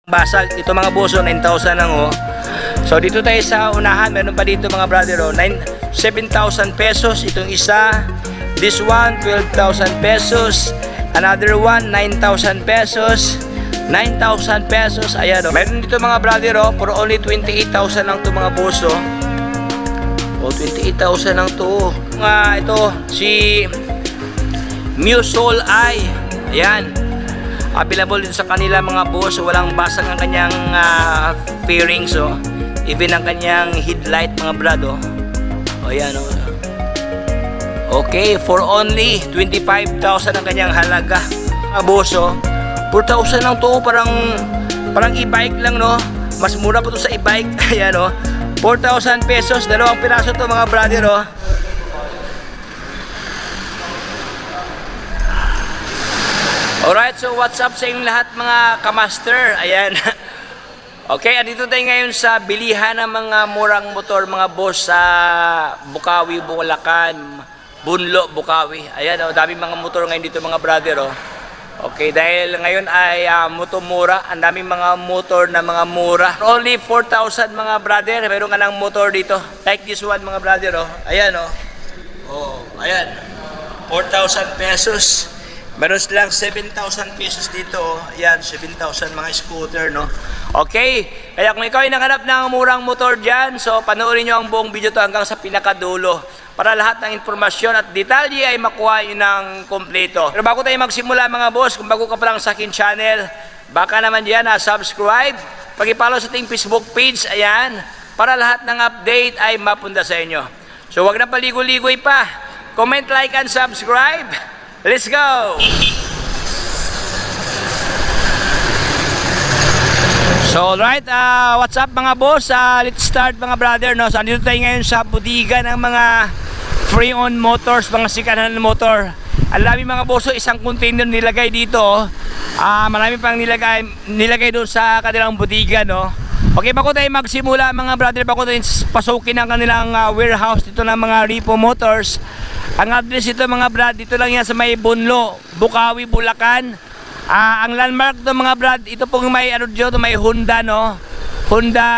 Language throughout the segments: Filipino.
Basag, ito mga boso, 9,000 lang oh. So dito tayo sa unahan, meron pa dito mga brother oh, 7,000 pesos itong isa. This one, 12,000 pesos. Another one, 9,000 pesos. 9,000 pesos, ayan oh. Meron dito mga brother oh, for only 28,000 lang to mga boso. Oh, 28,000 lang to. Ito, si Musol Eye. Ayan. Available din sa kanila mga boss. Walang basag ang kanyang fairings oh. Even ang kanyang headlight mga brado. O yan oh. Okay, for only 25,000 ang kanyang halaga. Mga boss oh. 4,000 lang to. Parang e-bike lang no. Mas mura pa to sa e-bike. Ayan oh. 4,000 pesos. Dalawang piraso to mga brother oh. Alright, so what's up sa inyong lahat mga kamaster? Ayan. Okay, andito tayo ngayon sa bilihan ng mga murang motor mga boss sa Bukawi, Bulacan, Bunlo, Bukawi. Ayan, oh, daming mga motor ngayon dito mga brother. Oh. Okay, dahil ngayon ay motomura, ang daming mga motor na mga mura. Only 4,000 mga brother, meron ka ng motor dito. Like this one mga brother. Oh. Ayan, oh. Oh, ayan. 4,000 pesos. Meron silang 7,000 pesos dito. Ayan, 7,000 mga scooter, no? Okay, kaya kung ikaw ay naghanap ng murang motor dyan, so panoorin nyo ang buong video to hanggang sa pinakadulo para lahat ng informasyon at detalye ay makuha nyo ng kompleto. Pero bago tayo magsimula mga boss, kung bago ka pa lang sa akin channel, baka naman dyan subscribe, pag-follow sa ating Facebook page, ayan, para lahat ng update ay mapunta sa inyo. So wag na paligoy-ligoy pa, comment, like, and subscribe. Let's go! So alright, what's up mga boss? Let's start mga brother, no? So andito tayo ngayon sa budiga ng mga free-on motors, mga sikanan motor. Ang dami mga boss, isang container nilagay dito. Marami pang nilagay doon sa kanilang budiga, no? Okay, bago tayo magsimula mga brother, bago tayo pasukin ang kanilang warehouse dito ng mga Repo Motors. Ang address dito mga brad, dito lang yan sa may Bunlo, Bukawi, Bulacan. Ang landmark to mga brad, ito pong may dito, may Honda no. Honda,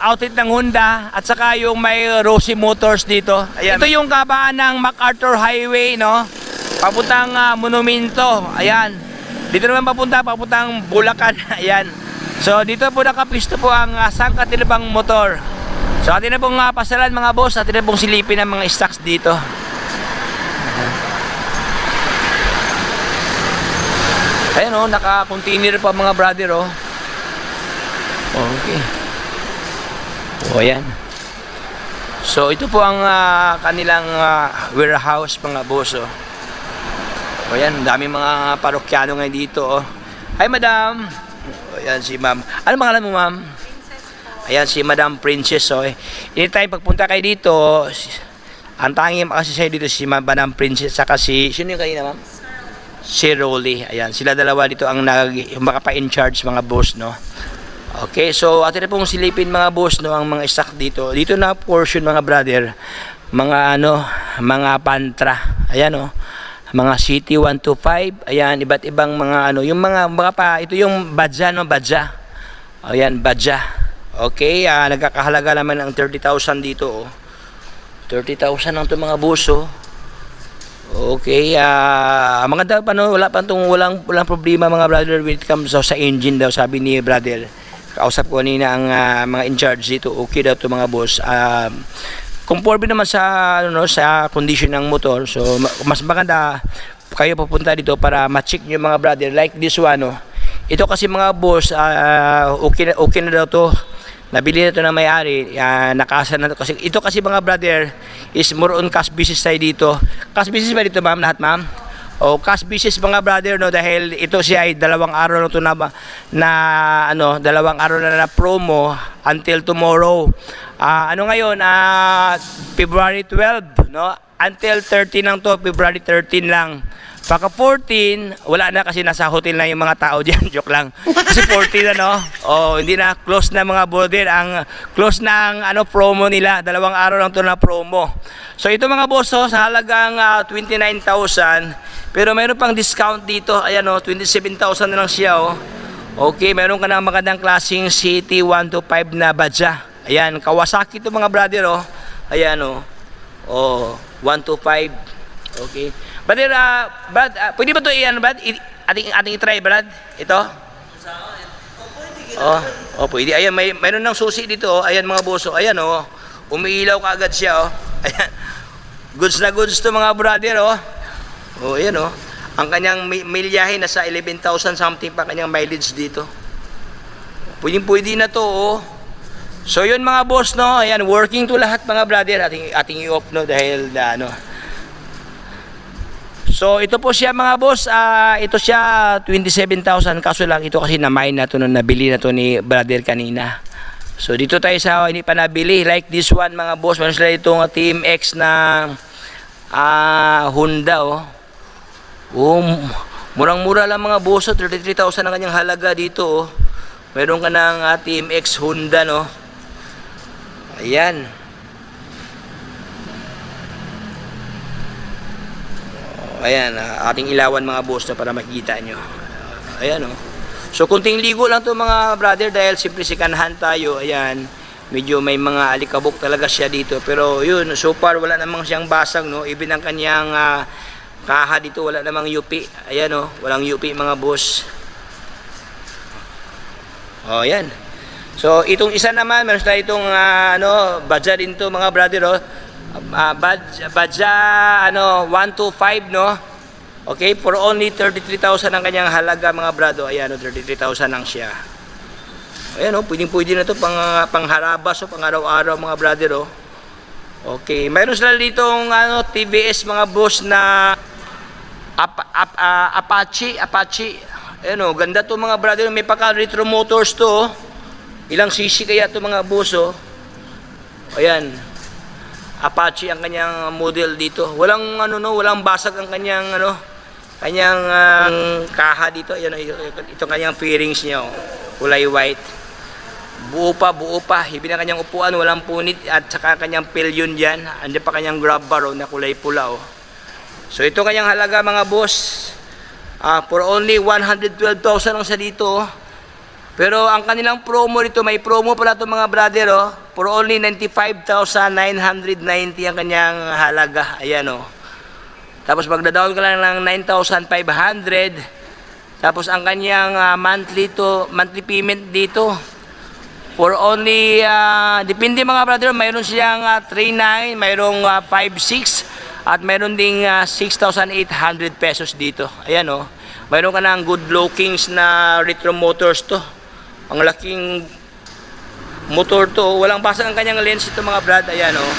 outlet ng Honda at saka yung may Rosie Motors dito. Ayan. Ito yung kabaan ng MacArthur Highway no. Papuntang Monumento. Ayan. Dito naman papuntang Bulacan. Ayan. So dito po nakapisto po ang sangkatilabang motor. So atin na pong pasalan mga boss, atin na pong silipin ang mga stocks dito. Ayan o, naka-container pa mga brother o. Okay. O ayan. So ito po ang kanilang warehouse mga boss o. O ayan, dami mga parokyano ngayon dito o. Hi madam. O ayan si ma'am. Ano pangalan mo ma'am? Ayan si Madam Princess o. Anytime pagpunta kayo dito, ang tanging kasi sa'yo dito si Madam Princess saka si, sino yung kanina ma'am? Si Rolly, ayan, sila dalawa dito ang makapa-in charge mga boss, no? Okay, so atin na pong silipin mga boss, no, ang mga stock dito. Dito na portion mga brother, mga mga Pantra, ayan, no, mga City 125, ayan, iba't ibang mga yung mga ito yung Badja, no, Badja, ayan, Badja. Okay, nagkakahalaga naman ng 30,000 dito, oh. 30,000 lang ito mga boss, oh. Okay, maganda pa no, walang problema mga brother when it comes sa engine daw, sabi ni brother. Kausap ko kanina ang mga in charge dito, okay daw to mga boss. Conforme naman sa sa condition ng motor. So mas maganda kayo papunta dito para ma-check niyo mga brother like this one no. Ito kasi mga boss, okay na daw to. Nabili na ito ng may-ari, nakasa na ito. Kasi ito kasi mga brother is more on cash business tayo dito. Cash business ba dito ma'am, lahat ma'am? O cash business mga brother no, dahil ito siya ay 2 araw na ito na 2 araw na promo until tomorrow. Ngayon, February 12 no, until 13 lang to, February 13 lang. Pagka 14, wala na kasi nasa hotel na yung mga tao dyan. Joke lang. Kasi 14 na no. Oh, hindi na close na mga border. Ang close na ang promo nila. 2 araw lang to na promo. So ito mga boss sa halagang 29,000. Pero mayroon pang discount dito. Ayan 27,000 na lang siya oh. Okay, meron ka ng magandang klaseng CT125 na badya. Ayan, Kawasaki to mga brother, oh. Ayan, oh. Oh, 125. Okay. Brother, Brad, pwede ba to iyan, Brad? Ating i-try, Brad? Ito? Oh, pwede. Ayan, mayroon ng susi dito, oh. Ayan mga boso. Ayan, oh. Umiilaw ka agad siya, oh. Ayan. Goods na goods to mga brother, oh. Oh, ayan, oh. Ang kanyang milyahe nasa 11,000 something pa kanyang mileage dito. Pwede na to, oh. So yun mga boss, no. Ayan, working to lahat mga brother. Ating i-off, no, dahil ano. So ito po siya mga boss. Ito siya 27,000, kaso lang ito kasi na-mine na to, no, nabili na to ni brother kanina. So dito tayo sa hindi pa nabili, like this one mga boss. Meron sila itong TMX na Honda, oh. Oh, murang-mura lang mga boso, 33,000 ang kanyang halaga dito, oh. Meron ka ng TMX Honda, no. Ayan. Ayan, ating ilawan mga boss na para makikita nyo. Ayan, oh. So kunting ligo lang to mga brother dahil simple sikanhan tayo. Ayan, medyo may mga alikabok talaga siya dito. Pero yun, so far wala namang siyang basag, no. Even ang kanyang kaha dito wala namang yupi. Ayan, oh, walang yupi mga boss. Oh, ayan. So itong isa naman, meron tayo itong badja din to mga brother, oh. Badja 125, no. Okay, for only 33,000 ang kanyang halaga mga brado. Ayan, 33,000 lang siya. Ayan, oh, pwede na to pangharabas o pang araw-araw mga brother, oh. Okay, mayroon sila ditong TVS mga boss na Apache. Ayan, oh, ganda to mga brother. May paka retro motors to, oh. Ilang cc kaya to mga boss, oh. Ayan, Apache ang kanyang model dito. Walang walang basag ang kanyang kaha dito. Ayan, ito kanyang fairings niya, oh. Kulay white. Buo pa. Ibig na kanyang upuan, walang punit, at saka kanyang pillion diyan. Andiyan pa kanyang grab bar, oh, na kulay pula, oh. So ito kanyang halaga mga boss. For only 112,000 lang sa dito, oh. Pero ang kanilang promo dito, may promo pala ito mga brother, oh. For only 95,990 ang kanyang halaga. Ayan, oh. Tapos magda-down ka lang ng 9,500. Tapos ang kanyang monthly payment dito for only depende mga brother, mayroon siyang 3,900, mayroong 5,600, at mayroon ding 6,800 pesos dito. Ayan, oh. Mayroon ka ng good lookings na retro motors to. Ang laking motor to, walang basag ang kanyang lens ito mga brad. Ayan, oh.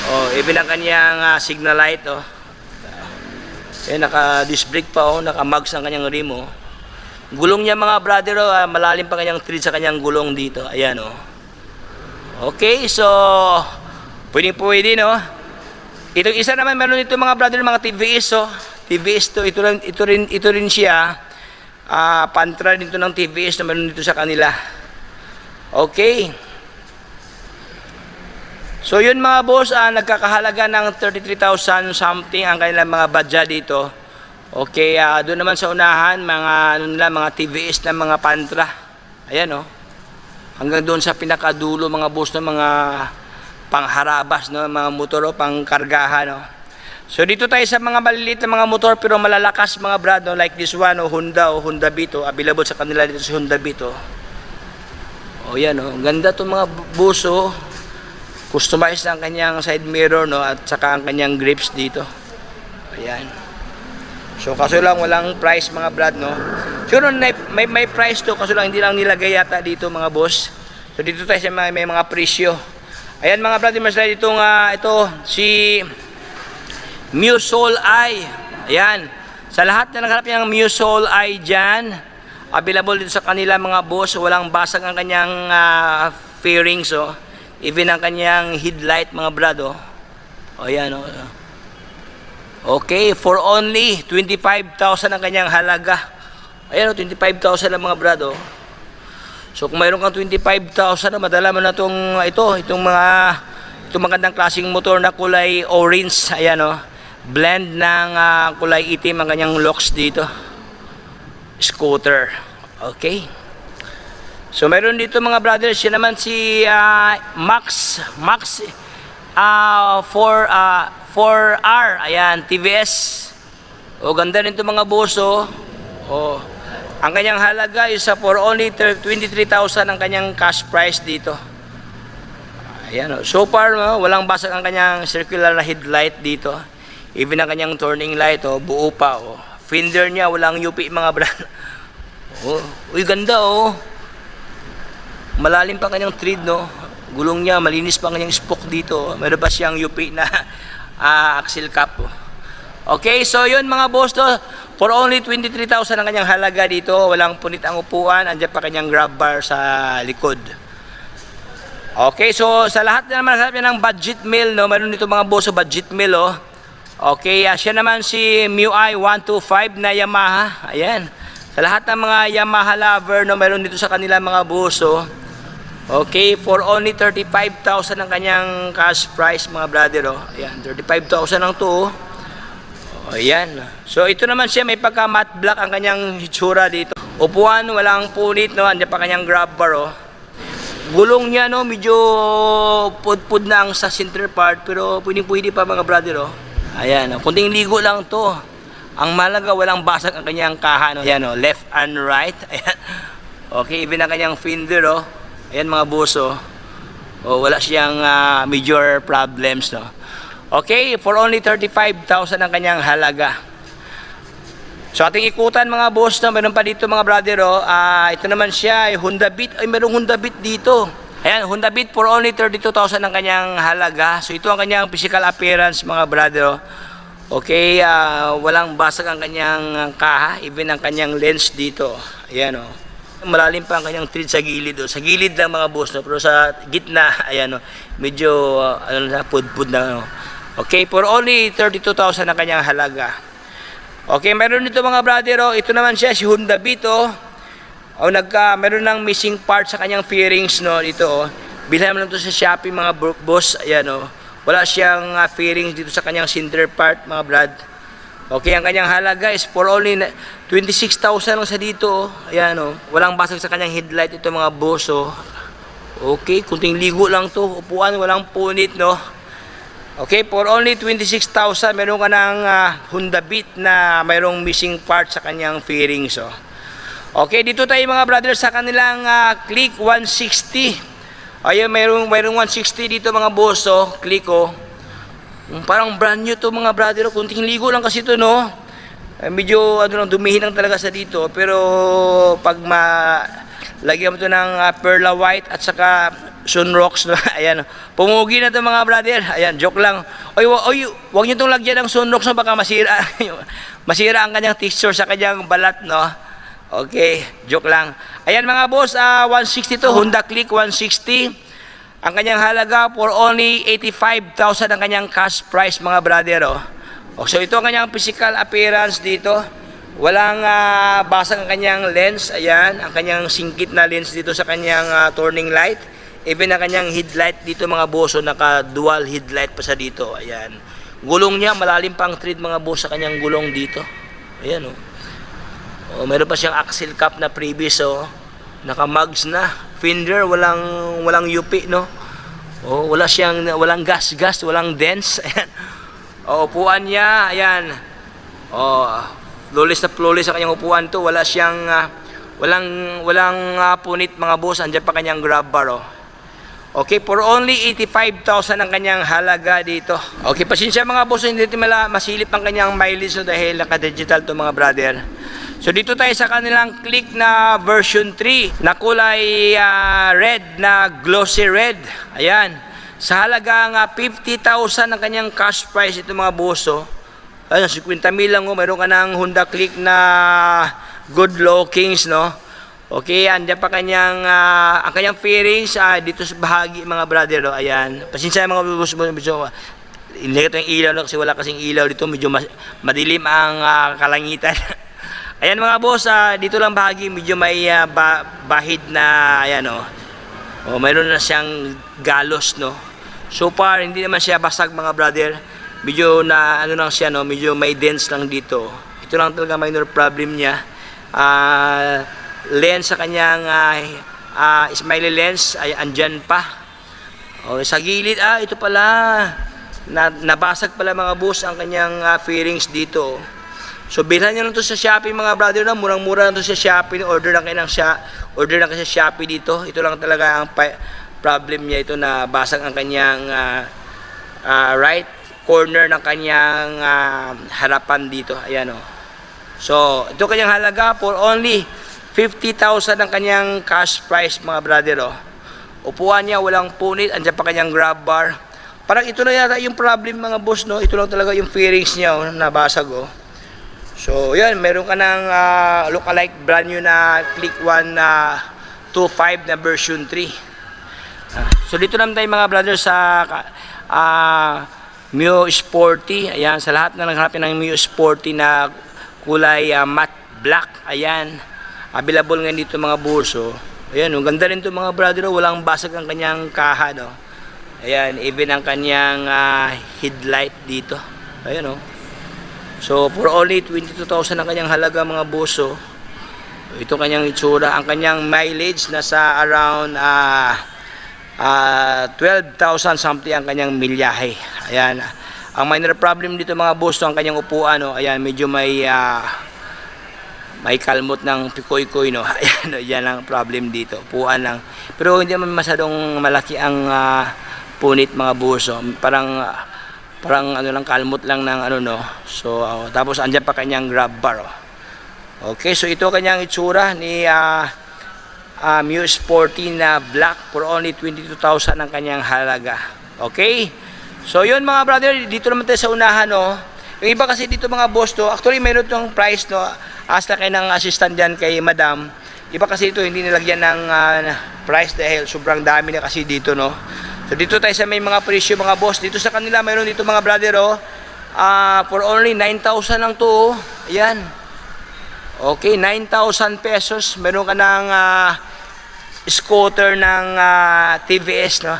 Oh, even ang kanyang signal light, oh. Ayan, naka-disc brake pa, oh. Naka-mags ang kanyang rim, oh. Gulong niya mga brother, oh, malalim pa kanyang thread sa kanyang gulong dito. Ayan, oh. Okay, so pwede, no. Itong isa naman meron dito mga brother, mga TVS, oh. TVS to, ito rin siya. Pantra dito ng TVS na meron dito sa kanila. Okay. So yun mga boss, nagkakahalaga ng 33,000 something ang kanilang mga badya dito. Okay, doon naman sa unahan, mga TVS na mga Pantra. Ayan, oh. Hanggang doon sa pinakadulo mga boss ng mga pangharabas, no, mga motor, oh, pangkargahan, no. So dito tayo sa mga maliliit na mga motor pero malalakas mga brad, no, like this one, oh, Honda Beat, oh. Available sa kanila dito sa Honda Beat, oh. Oh, yan, oh. Ganda to mga boss, oh. Customized ang kanyang side mirror, no, at saka ang kanyang grips dito. Ayan. So kaso lang walang price mga brad, no. Sure, may price to, kaso lang hindi lang nilagay yata dito mga boss. So dito tayo sa may mga presyo. Ayan mga brad, mas ditong ito si Musol Eye. Ayan. Sa lahat na naghanap ng Musol Eye dyan, available dito sa kanila mga boss. Walang basag ang kanyang fairings, oh. Even ang kanyang headlight mga brad, oh. O yan, oh. Okay, for only 25,000 ang kanyang halaga. Ayan, oh, 25,000 lang mga brad, oh. So kung mayroon kang 25,000, madala mo na itong magandang klaseng motor na kulay orange. Ayan, oh. Blend ng kulay itim ang kanyang locks dito. Scooter. Okay. So meron dito mga brothers, siya naman si Max 4R, ayan, TVS. O ganda nito mga boss, oh. Oh. Ang kanyang halaga is for only 23,000 ang kanyang cash price dito. Ayan, oh. So far, walang basag ang kanyang circular na headlight dito. Even ang kanyang turning light, oh, buo pa, oh. Fender niya, walang UP mga brand. Oh, uy, ganda, oh. Malalim pa kanyang thread, no. Gulong niya, malinis pa kanyang spoke dito. Meron pa siyang UP na axle cap, oh. Okay, so yun mga boss, to. For only 23,000 ang kanyang halaga dito. Walang punit ang upuan. Andiyan pa kanyang grab bar sa likod. Okay, so sa lahat na naman sabi ng budget meal, no, meron dito mga boss, budget meal, oh. Okay, siya naman si MIUI 125 na Yamaha. Ayan. Sa lahat ng mga Yamaha lover, no, meron dito sa kanila mga boss, oh. Okay, for only 35,000 ang kanyang cash price mga brother, oh. Ayan, 35,000 lang to, oh. Ayan. So ito naman siya, may pagka matte black ang kanyang hitsura dito. Upuan, walang punit, no. Andiyan pa kanyang grab bar, oh. Gulong niya, no, medyo pud-pud na ang sa center part, pero pwede pa mga brother, oh. Ayan, oh. Kunting ligo lang to. Ang malaga, walang basag ang kanyang kaha, no. Ayan, oh, left and right. Ayan. Okay, even ang kanyang fender, oh. Ayan mga boss, oh. Oh, wala siyang major problems, no. Okay, for only 35,000 ang kanyang halaga. So ating ikutan mga boss, no, meron pa dito mga brother, oh. Ito naman siya, Honda Beat. Ay, merong Honda Beat dito. Ayan, Honda Beat for only 32,000 ang kanyang halaga. So ito ang kanyang physical appearance mga brother, oh. Okay, walang basag ang kanyang kaha, even ang kanyang lens dito. Ayan, oh. Malalim pa ang kanyang thread sa gilid, oh. Sa gilid lang mga boss, no, pero sa gitna, ayan, oh, medyo pud-pud na, oh. Okay, for only 32,000 ang kanyang halaga. Okay, meron dito mga brother, oh. Ito naman siya, si Honda Beat, oh. Oh, meron ng missing part sa kanyang fairings, no, dito, oh. Bilhan mo lang ito sa Shopee mga boss, ayan, oh. Wala siyang fairings dito sa kanyang center part mga brad. Okay, ang kanyang halaga is for only 26,000 lang sa dito, oh. Ayan, oh. Walang basag sa kanyang headlight ito mga boss, oh. Okay, kunting ligo lang to. Upuan, walang punit, no. Okay, for only 26,000 meron ka ng Honda Beat na mayroong missing part sa kanyang fairings, oh. Okay, dito tayo mga brother sa kanilang Click 160. Ayun, mayroong 160 dito mga boss, oh. Click, oh. Parang brand new to mga brother, oh. Kunting ligo lang kasi to, no. Medyo dumihin lang talaga sa dito, pero pag lagyan mo to ng Perla White at saka Sunrocks, no. Ayan, oh. Pumugi na to mga brother. Ayan, joke lang. Oy, wag niyo tong lagyan ng Sunrocks, no, baka masira. Masira ang kanyang texture sa kanyang balat, no. Okay, joke lang. Ayan mga boss, 160 to, Honda Click 160. Ang kanyang halaga for only 85,000 ang kanyang cash price mga brother, oh. So ito ang kanyang physical appearance dito. Walang basag ang kanyang lens. Ayan, ang kanyang singkit na lens dito sa kanyang turning light. Even ang kanyang headlight dito mga boss, naka dual headlight pa sa dito. Ayan. Gulong niya, malalim pang thread mga boss sa kanyang gulong dito. Ayan, oh. Oh, meron pa siyang axle cap na previous, oh. Naka-mugs na. Fender, walang UP, no. Oh, walang gas, walang dents. Ayan. Oh, upuan niya, ayan. Oh, flawless sa kanyang upuan to. Wala siyang walang punit mga boss. Andiyan pa kanyang grab bar, oh. Okay, for only 85,000 ang kanyang halaga dito. Okay, pasensya mga boss, hindi natin masilip ang kanyang mileage, no, dahil naka-digital to mga brother. So dito tayo sa kanilang Click na version 3 na kulay red, na glossy red. Ayan. Sa halagang 50,000 ang kanyang cash price ito mga boss, oh. Ayun, 50,000 lang, oh. Mayroon ka ng Honda Click na good lookings, no. Okay, andyan pa kanyang ang kanyang fairings dito sa bahagi mga brother, oh. Ayan. Pasensya mga boss, medyo hindi ito yung ilaw, no, kasi wala kasing ilaw dito, medyo madilim ang kalangitan. Ayan mga boss, dito lang bahagi medyo may bahid na, ayan, oh. Oh, mayroon na siyang galos, no. So far hindi naman siya basag mga brother. Medyo na lang siya, no, medyo may dents lang dito. Ito lang talaga minor problem niya. lens sa kanyang smiley lens ay andyan pa. O, sa gilid, ito pala, nabasag pala mga boss ang kanyang fairings dito. So bilhan nyo lang to sa Shopee mga brother, na murang-mura lang to sa Shopee. Order lang kayo sa Shopee dito. Ito lang talaga ang problem niya, ito na basag ang kanyang right corner ng kanyang harapan dito. Ayan o. So ito kanyang halaga for only 50,000 ang kanyang cash price mga brother o. Upuan niya, walang punit, andyan pa kanyang grab bar. Parang ito na yata yung problem mga boss, no? Ito lang talaga yung fairings niya, nabasag o. So, yan, meron ka ng lookalike brand new na Click 1 2.5 na version 3. So, dito naman tayo mga brothers sa Mio Sporty. Ayan, sa lahat na naghanapin ng Mio Sporty na kulay matte black. Ayan, available ngayon dito mga burso. Ayan, ganda rin ito mga brother. Walang basag ang kanyang kaha, no? Ayan, even ang kanyang headlight dito. Ayan, o. So, for only 22,000 ang kanyang halaga mga boso. Ito kanyang itsura. Ang kanyang mileage nasa around 12,000 something ang kanyang milyahe. Ayan. Ang minor problem dito mga boso, ang kanyang upuan, no? Ayan, medyo may kalmot ng pikoy-koy, no? Ayan, yan ang problem dito. Upuan lang. Pero hindi naman masyadong malaki ang punit mga boso. Parang ano lang, kalmot lang ng ano, no. So tapos andyan pa kanyang grab bar. Okay, so ito kanyang itsura ni Mio Sporty na black for only 22,000 ang kanyang halaga. Okay? So yun mga brother, dito naman tayo sa unahan, no. Yung iba kasi dito mga boss, to, actually mayroon tong price, no. Hasta kayo ng assistant diyan kay madam. Iba kasi ito hindi nilagyan ng price dahil sobrang dami na kasi dito, no. So dito tayo sa may mga presyo mga boss. Dito sa kanila mayroon dito mga brother, for only 9,000 lang to, oh. Ayan. Okay, 9,000 pesos. Meron ka ng scooter ng TVS, no.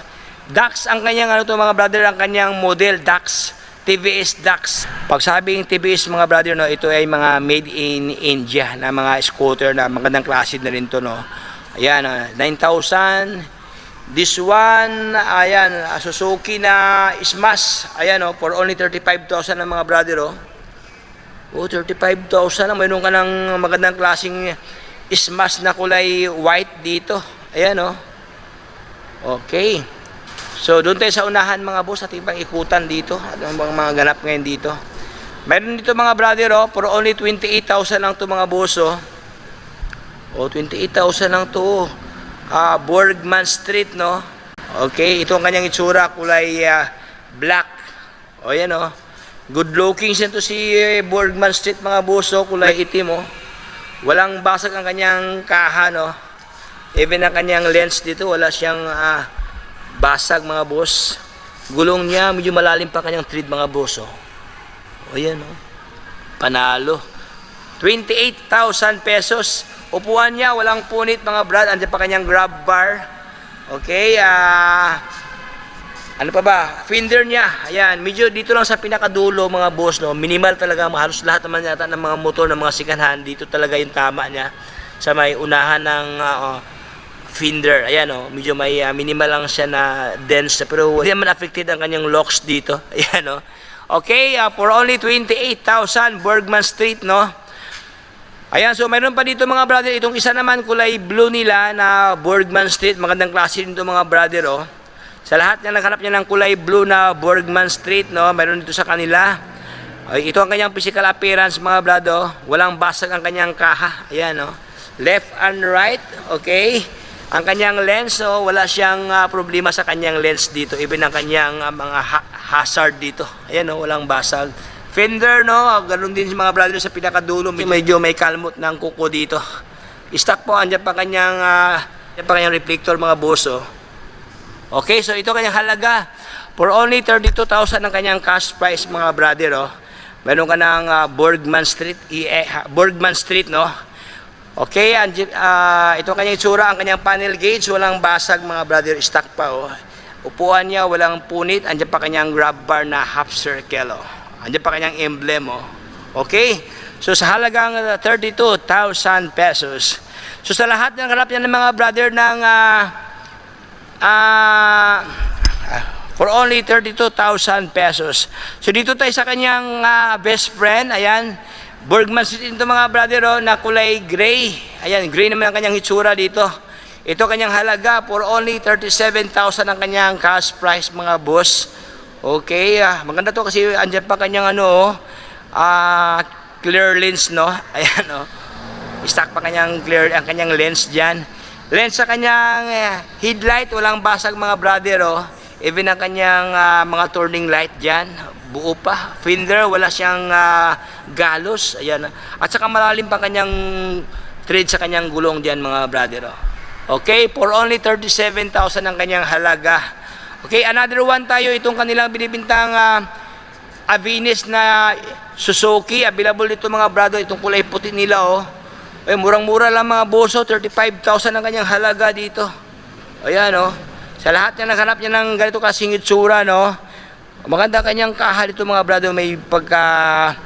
Dax ang kanyang ano to mga brother, ang kanyang model Dax, TVS Dax. Pag sabing TVS mga brother, no, ito ay mga made in India na mga scooter na magandang klase na rin to, no. Ayan, 9,000. This one, ayan, Suzuki na Smash. Ayan, for only 35,000 ng mga brother, oh. 35,000 lang. Mayroon ka ng magandang klaseng Smash na kulay white dito. Ayan, okay. So, doon tayo sa unahan mga boss, at ibang ikutan dito. Ano bang mga ganap ngayon dito? Mayroon dito mga brother, for only 28,000 lang to mga boss, 28,000 lang to. Borgman Street, no. Okay, ito ang kanyang itsura, kulay black. O yan, good looking siya to si Borgman Street mga boss, kulay itim, walang basag ang kanyang kaha, no. Even ang kanyang lens dito, wala siyang basag mga boss. Gulong niya medyo malalim pa kanyang thread mga boss, o yan, panalo. 28,000 pesos. Upuan niya, walang punit mga brad. Andiyan pa kanyang grab bar. Okay, ano pa ba? Fender niya. Ayan, medyo dito lang sa pinakadulo mga boss, no. Minimal talaga, halos lahat naman yata ng mga motor ng mga second-hand. Dito talaga yung tama niya. Sa may unahan ng Fender. Ayan, medyo may minimal lang siya na dense. Pero hindi naman affected ang kanyang locks dito. Ayan, okay, for only 28,000 Borgman Street, no. Ayan, so mayroon pa dito mga brother, itong isa naman kulay blue nila na Borgman Street, magandang klase dito mga brother, Sa lahat na naghanap niya ng kulay blue na Borgman Street, no, mayroon dito sa kanila. Ito ang kanyang physical appearance mga brother, walang basag ang kanyang kaha. Ayan, left and right, okay. Ang kanyang lens, wala siyang problema sa kanyang lens dito, even ang kanyang mga hazard dito. Ayan, walang basag. Fender, no, ganoon din mga brother sa pinakadulo, medyo may kalmot ng kuko dito. Stock po, andyan pa kanyang reflector mga boss, Okay, so ito kanyang halaga. For only 32,000 ang kanyang cash price mga brother, Meron ka ng Borgman Street, no. Okay, ito kanyang itsura, ang kanyang panel gauge, walang basag mga brother, stock pa, Upuan niya, walang punit, andyan pa kanyang grab bar na half circle, Andiyan pa kanyang emblem, Okay? So sa halagang 32,000 pesos. So sa lahat ng hanap yan ng mga brother ng for only 32,000 pesos. So dito tayo sa kanyang best friend. Ayan, Bergman Street ito mga brother na kulay gray. Ayan, gray naman ang kanyang hitsura dito. Ito kanyang halaga for only 37,000 ang kanyang cash price mga boss. Okay, maganda to kasi andyan pa kanyang clear lens no. Ayan stock pa kanyang clear ang kanyang lens diyan. Lens sa kanyang headlight walang basag mga brother Even ang kanyang mga turning light diyan, buo pa. Fender wala siyang galos. Ayan. At saka malalim pa kanyang thread sa kanyang gulong diyan mga brother Okay, for only 37,000 ang kanyang halaga. Okay, another one tayo. Itong kanilang binibintang Avinis na Suzuki. Available dito mga brother. Itong kulay puti nila murang-mura lang mga boso. 35,000 ang kanyang halaga dito. Ayan Sa lahat na naghanap niya ng ganito kasing itsura maganda kanyang kaha dito mga brother. May pagka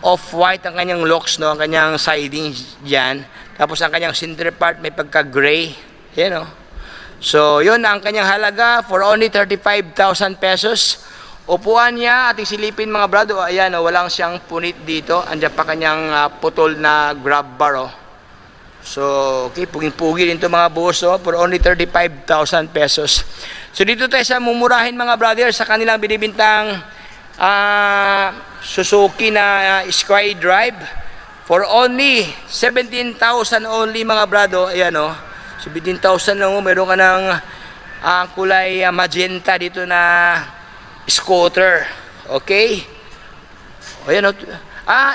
off-white ang kanyang locks ang kanyang siding diyan. Tapos ang kanyang center part may pagka-gray. Ayan So, yun ang kanyang halaga for only 35,000 pesos. Upuan niya, ating silipin mga brado. Ayan walang siyang punit dito. Andiyan pa kanyang putol na grab bar So, okay, puging-pugi din ito mga boss for only 35,000 pesos. So, dito tayo sa mumurahin mga brother sa kanilang binibintang Suzuki na Sky Drive. For only 17,000 only mga brado. Ayan 17,000 lang meron ka ng kulay magenta dito na scooter. Okay? Ayan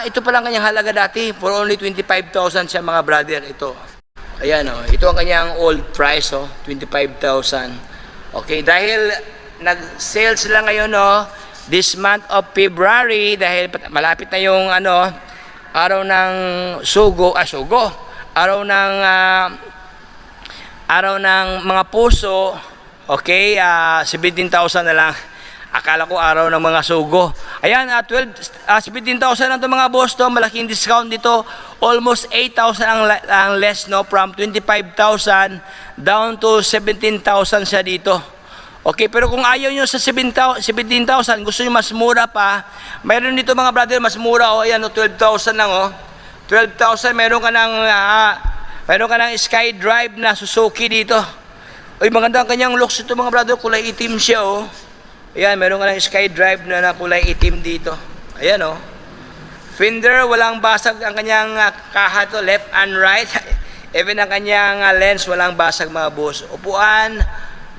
ito pa lang kanyang halaga dati. For only 25,000 siya mga brother. Ito. Ayan ito ang kanyang old price 25,000. Okay, dahil nag-sale sila ngayon this month of February dahil malapit na yung araw ng araw ng mga puso. Okay, 17,000 na lang. Akala ko araw ng mga sugo. Ayan, 17,000 lang ito mga boss malaking discount dito. Almost 8,000 ang less from 25,000 down to 17,000 siya dito. Okay, pero kung ayaw nyo sa 17,000, gusto nyo mas mura pa, mayroon dito mga brother, mas mura ayan 12,000 lang 12,000, meron ka ng Sky Drive na Suzuki dito. Maganda ang kanyang looks ito mga brother, kulay itim siya Ayan, meron ka ng Sky Drive na kulay itim dito. Ayan Fender, walang basag ang kanyang kaha left and right. Even ang kanyang lens, walang basag mga boss. Upuan,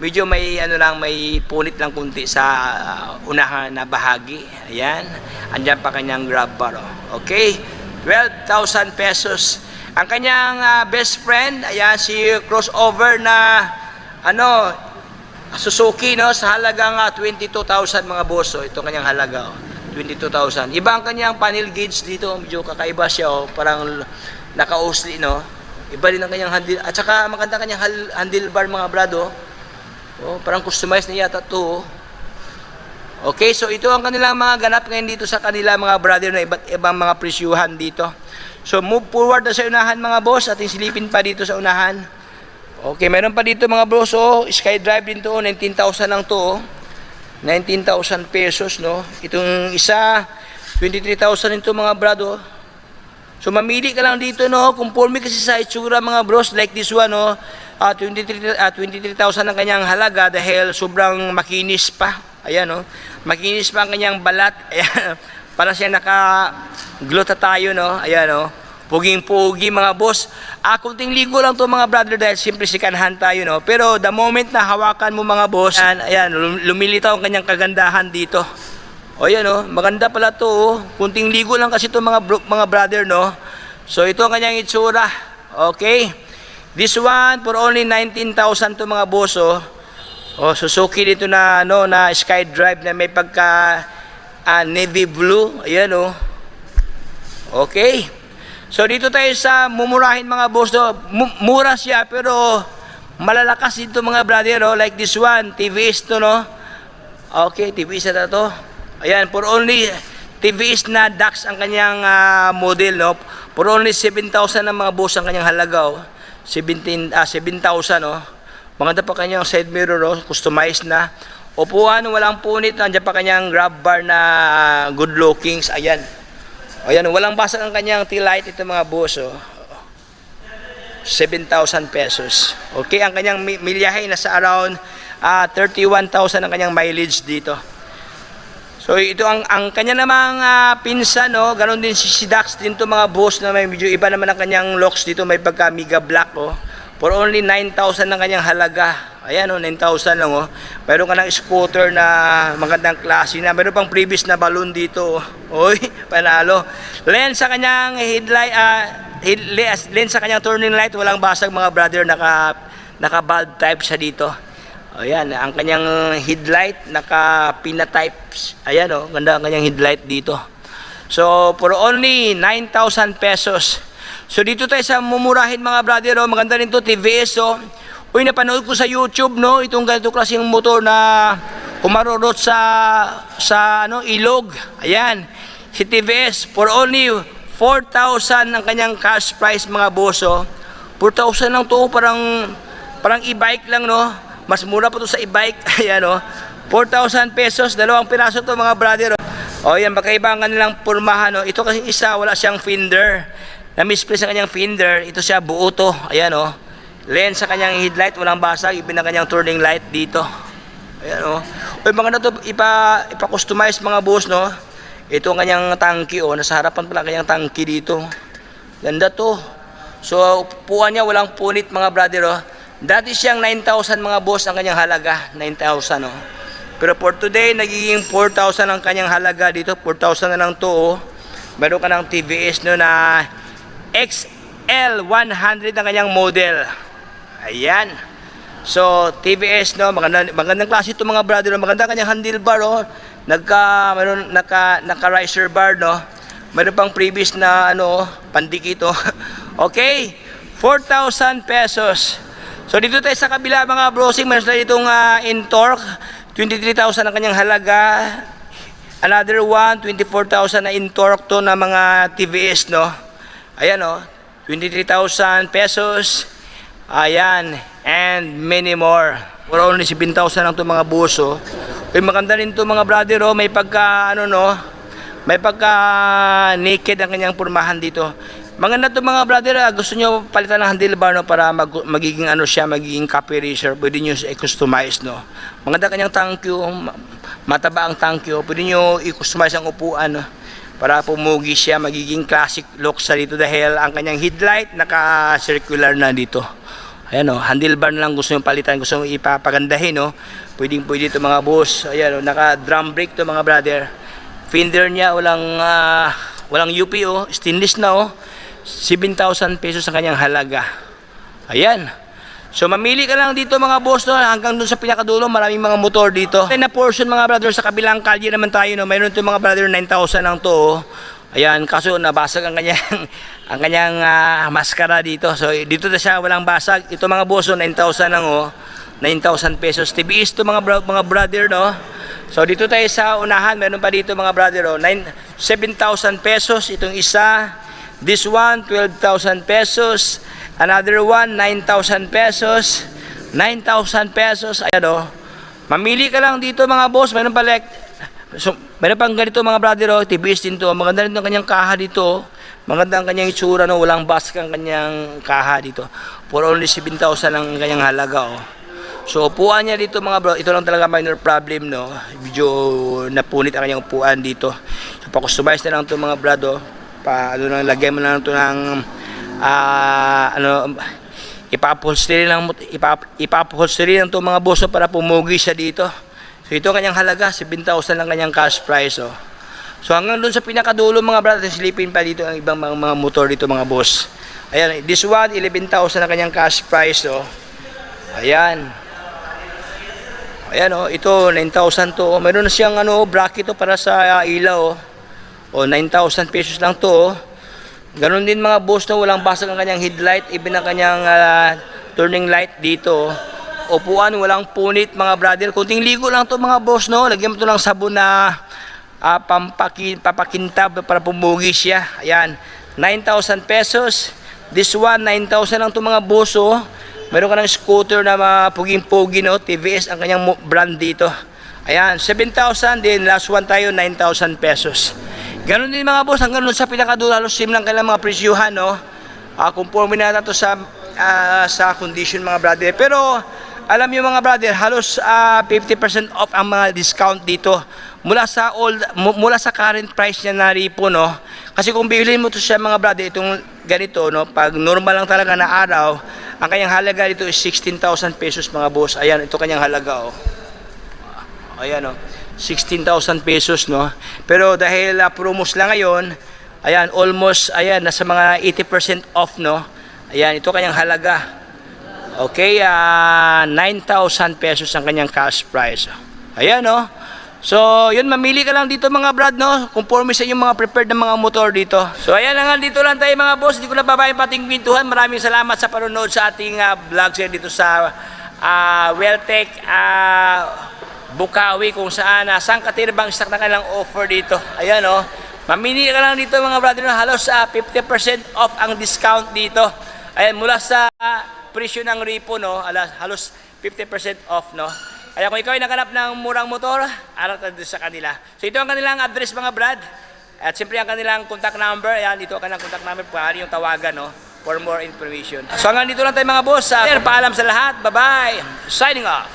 medyo may may punit lang kunti sa unahan na bahagi. Ayan. Andiyan pa kanyang grab bar. Okay. 12,000 pesos. Ang kanyang best friend, ayan si crossover na Suzuki sa halagang 22,000 mga boss. Ito kanyang halaga 22,000. Iba ang kanyang panel gauge dito, medyo kakaiba siya parang naka-usli Iba din ang kanyang handle at saka maganda kanyang handlebar mga brado. Parang customized na yata to. Okay, so ito ang kanilang mga ganap ngayon dito sa kanila mga brother na iba't ibang mga presyuhan dito. So move forward na sa unahan mga boss, ating silipin pa dito sa unahan. Okay, meron pa dito mga boss Sky Drive din to 19,000 lang to 19,000 pesos Itong isa 23,000 ito mga brado. So mamili ka lang dito conforme kasi sa itsura mga bros like this one 23,000 ang kanyang halaga dahil sobrang makinis pa. Ayan makinis pa ang kanyang balat. Ayan, para siya naka-glutathione Ayan puging-pugi mga boss. Kunting ligo lang to mga brother dahil simple sikanhan tayo pero the moment na hawakan mo mga boss, ayan lumilitaw ang kanyang kagandahan dito. Ayan maganda pala to kunting ligo lang kasi to mga brother So ito ang kanyang itsura. Okay. This one for only 19,000 to mga boss Suzuki dito na na Sky Drive na may pagka navy blue. Ayan Okay. So dito tayo sa mumurahin mga boss mura siya pero malalakas dito mga brother like this one TVS to Okay, TVS na to. Ayan for only TVS na DAX ang kanyang model, no? For only 7,000 ang mga boss ang kanyang halaga, oh. 7,000, oh. Maganda pa kanyang side mirror, oh, customized na. Upuan, walang punit, nandiyan pa kanyang grab bar na good lookings. Ayan. Ayan, walang basag ang kanyang tail light, ito mga boss, oh. 7,000 pesos. Okay, ang kanyang milyahe nasa around 31,000 ang kanyang mileage dito. So ito ang kanya namang pinsan, no, ganoon din si Dax din to mga boss, na may medyo iba naman ang kanyang locks dito, may pagka mega black, oh. For only 9,000 ang kanyang halaga. Ayan, oh, 9,000 lang, oh. Meron ka ng scooter na magandang klase na, meron pang previous na balloon dito, oh. Oy, panalo. Lens sa kanyang headlight, lens sa kanyang turning light, walang basag mga brother, naka bulb type siya dito. Ayan, ang kanyang headlight, naka-pina types. Ayan, oh, ganda ang kanyang headlight dito. So, for only 9,000 pesos. So, dito tayo sa mumurahin mga brother, oh. Maganda rin to, TVS, oh. Uy, napanood ko sa YouTube, no, itong ganito klaseng motor na humarurot sa ilog. Ayan, si TVS, for only 4,000 ang kanyang cash price mga boss, oh. 4,000 lang to, parang e-bike lang, no. Mas mura pa to sa e-bike. Ayan, oh. 4,000 pesos, dalawang piraso to mga brother, oh. O yan, magkaiba ang kanilang pormahan, oh. Ito kasi isa, wala siyang fender. Na-misplace ang kanyang fender. Ito siya, buo to. Ayan, oh. Lens sa kanyang headlight, walang basag. Ibin ang kanyang turning light dito. Ayan, oh. O mga na to, ipa-customize mga boss, no. Ito ang kanyang tangki, oh. Nasa harapan pala kanyang tangki dito. Ganda to. So, upuan niya, walang punit mga brother, oh. Dati siyang 9,000 mga boss ang kanyang halaga, 9,000, oh. Pero for today, nagiging 4,000 ang kanyang halaga dito, 4,000 na lang to, oh. Meron ka ng TVS, no, na XL100 ang kanyang model. Ayan. So, TVS, no, magandang klase ito mga brother, oh. Maganda kanyang handlebar, oh. Naka-riser bar, no. Meron pang previous na, pandikit, oh. Okay, 4,000 pesos. So dito tayo sa kabila mga brosing, meron tayo ditong in-torque, 23,000 ang kanyang halaga. Another one, 24,000 na in-torque to na mga TVS, no. Ayan, oh, 23,000 pesos. Ayan, and many more. For only 7,000 lang to mga buso. Okay, maganda rin to mga brother, oh. May pagka may pagka naked ang kanyang pormahan dito. Maganda to mga brother, gusto nyo palitan ng handlebar, no, para magiging magiging copy racer, pwede nyo i-customize, no. Maganda kanyang tank, mataba ang tank, pwede nyo i-customize ang upuan, no, para pumugi siya, magiging classic look sa dito dahil ang kanyang headlight naka-circular na dito. Ayan, no, handlebar na lang gusto nyo palitan, gusto nyo ipapagandahin, no. Pwedeng pwede ito mga boss. Ayan, no, naka-drum brake to mga brother. Fender niya, walang UP, oh, stainless na, oh. 7,000 pesos ang kanyang halaga. Ayan. So mamili ka lang dito mga boss, no, hanggang dun sa pinakadulo, maraming mga motor dito. Na portion mga brother, sa kabilang kalye naman tayo, no. Mayroon ito mga brother, 9,000 lang to, oh. Ayan, kaso nabasag ang kanyang maskara dito. So dito na siya, walang basag. Ito mga boss, 9,000 lang, oh. 9,000 pesos. TBS to mga brother, no. So dito tayo sa unahan, meron pa dito mga brother, oh, 7,000 pesos itong isa. This one, 12,000 pesos. Another one, 9,000 pesos. 9,000 pesos. Ayan, oh. Mamili ka lang dito mga boss. Meron pa meron pang ganito mga brother, oh. TBS din to. Maganda rin ang kanyang kaha dito. Maganda ang kanyang itsura, no. Walang basket ang kanyang kaha dito. For only 7,000 lang ang kanyang halaga, oh. So upuan niya dito mga bro, ito lang talaga minor problem, no. Medyo napunit ang kanyang upuan dito. So pa-customize na lang to mga brado. Lagyan mo na lang to ng ipa-upholstery lang to mga boss, para pumugi siya dito. So ito ang kanyang halaga, 7,000 lang kanyang cash price, oh. So hanggang doon sa pinakadulo mga brother, silipin pa dito ang ibang mga motor dito mga boss. Ayan, this one 11,000 ang kanyang cash price, oh. Ayan. Ayan, oh, ito 9,000 to. Meron na siyang bracket to para sa ilaw, oh. O 9,000 pesos lang to, oh. Ganon din mga boss, no, walang basag ang kanyang headlight, even ang kanyang turning light dito, oh. Upuan, walang punit mga brother. Kunting ligo lang to mga boss, no. Lagyan mo to ng sabon na papakintab para pumugi siya. Ayan, 9,000 pesos. This one, 9,000 lang itong mga boss, oh. Meron ka ng scooter na puging-pugi, no? TVS ang kanyang brand dito. Ayan, 7,000. Then last one tayo, 9,000 pesos. Ganon din mga boss, hanggang sa pinakadulo, halos same lang kailang mga presyuhan, no? Conforme na natin sa condition mga brother. Pero alam niyo mga brother, halos 50% off ang mga discount dito mula sa current price niya na Ripo, no? Kasi kung bibilhin mo to siya mga brother, itong ganito, no, pag normal lang talaga na araw, ang kanyang halaga dito is 16,000 pesos mga boss. Ayan, ito kanyang halaga, oh. Ayan, oh, 16,000 pesos, no? Pero dahil promos lang ngayon, ayan, almost, ayan, nasa mga 80% off, no? Ayan, ito kanyang halaga. Okay, 9,000 pesos ang kanyang cash price. Ayan, no? So, yun, mamili ka lang dito mga brad, no? Conforme sa inyong mga prepared na mga motor dito. So, ayan na nga, dito lang tayo mga boss. Hindi ko na babayin pating pintuhan. Maraming salamat sa panonood sa ating vlog sir dito sa Welltech Bukawi, kung saan sangkatirbang stock na kanilang offer dito. Ayan, no? Mamili ka lang dito mga brother, no? Halos 50% off ang discount dito. Ayan, mula sa presyo ng Ripo, no? Halos 50% off, no? Kaya kung ikaw ay nakanap ng murang motor, araw tayo sa kanila. So ito ang kanilang address mga brad. At siyempre ang kanilang contact number. Ayan, dito ang kanilang contact number. Pwede yung tawagan, no? For more information. So hanggang dito lang tayo mga boss. Paalam sa lahat. Bye-bye. Signing off.